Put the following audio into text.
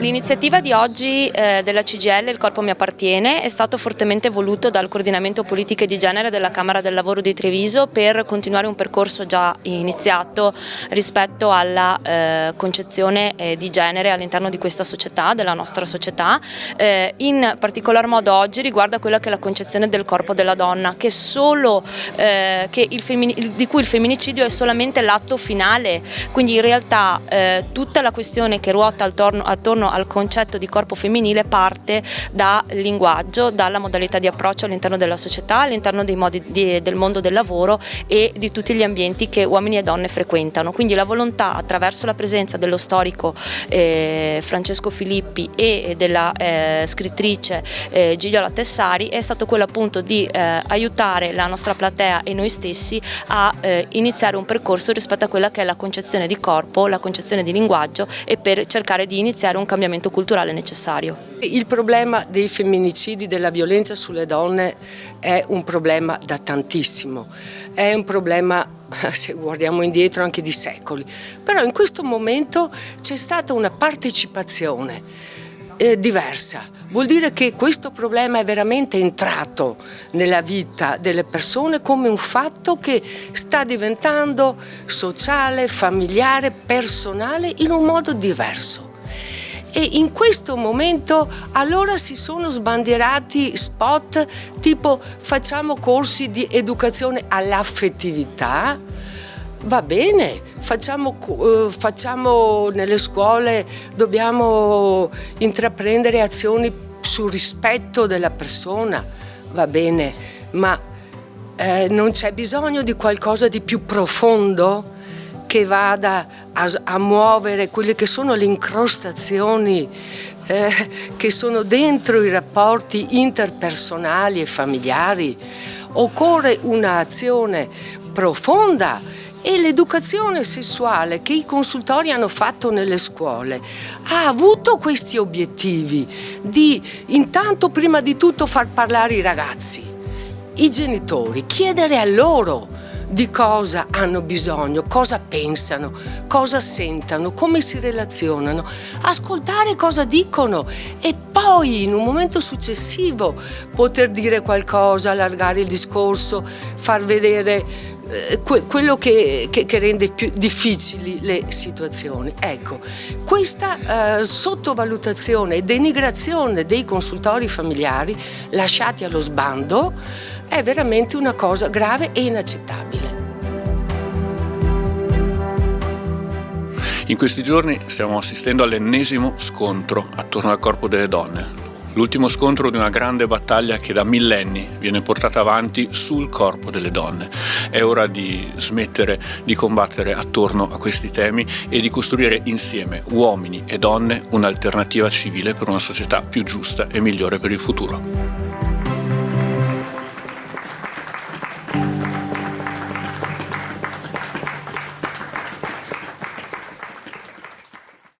L'iniziativa di oggi della CGIL, Il corpo mi appartiene, è stato fortemente voluto dal coordinamento politiche di genere della Camera del Lavoro di Treviso per continuare un percorso già iniziato rispetto alla concezione di genere all'interno di questa società, della nostra società. In particolar modo oggi riguarda quella che è la concezione del corpo della donna, di cui il femminicidio è solamente l'atto finale, quindi in realtà tutta la questione che ruota attorno al concetto di corpo femminile parte dal linguaggio, dalla modalità di approccio all'interno della società, all'interno del mondo del lavoro e di tutti gli ambienti che uomini e donne frequentano. Quindi la volontà, attraverso la presenza dello storico Francesco Filippi e della scrittrice Gigliola Tessari, è stato quello appunto di aiutare la nostra platea e noi stessi a iniziare un percorso rispetto a quella che è la concezione di corpo, la concezione di linguaggio, e per cercare di iniziare un cambiamento culturale necessario. Il problema dei femminicidi, della violenza sulle donne è un problema da tantissimo, è un problema, se guardiamo indietro, anche di secoli, però in questo momento c'è stata una partecipazione diversa. Vuol dire che questo problema è veramente entrato nella vita delle persone come un fatto che sta diventando sociale, familiare, personale in un modo diverso. E in questo momento allora si sono sbandierati spot tipo facciamo corsi di educazione all'affettività. Va bene, facciamo nelle scuole, dobbiamo intraprendere azioni sul rispetto della persona, va bene, ma non c'è bisogno di qualcosa di più profondo che vada a muovere quelle che sono le incrostazioni che sono dentro i rapporti interpersonali e familiari. Occorre un'azione profonda. E l'educazione sessuale che i consultori hanno fatto nelle scuole ha avuto questi obiettivi di intanto prima di tutto far parlare i ragazzi, i genitori, chiedere a loro di cosa hanno bisogno, cosa pensano, cosa sentono, come si relazionano, ascoltare cosa dicono e poi in un momento successivo poter dire qualcosa, allargare il discorso, far vedere quello che rende più difficili le situazioni. Ecco, questa sottovalutazione e denigrazione dei consultori familiari lasciati allo sbando è veramente una cosa grave e inaccettabile. In questi giorni stiamo assistendo all'ennesimo scontro attorno al corpo delle donne. L'ultimo scontro di una grande battaglia che da millenni viene portata avanti sul corpo delle donne. È ora di smettere di combattere attorno a questi temi e di costruire insieme, uomini e donne, un'alternativa civile per una società più giusta e migliore per il futuro.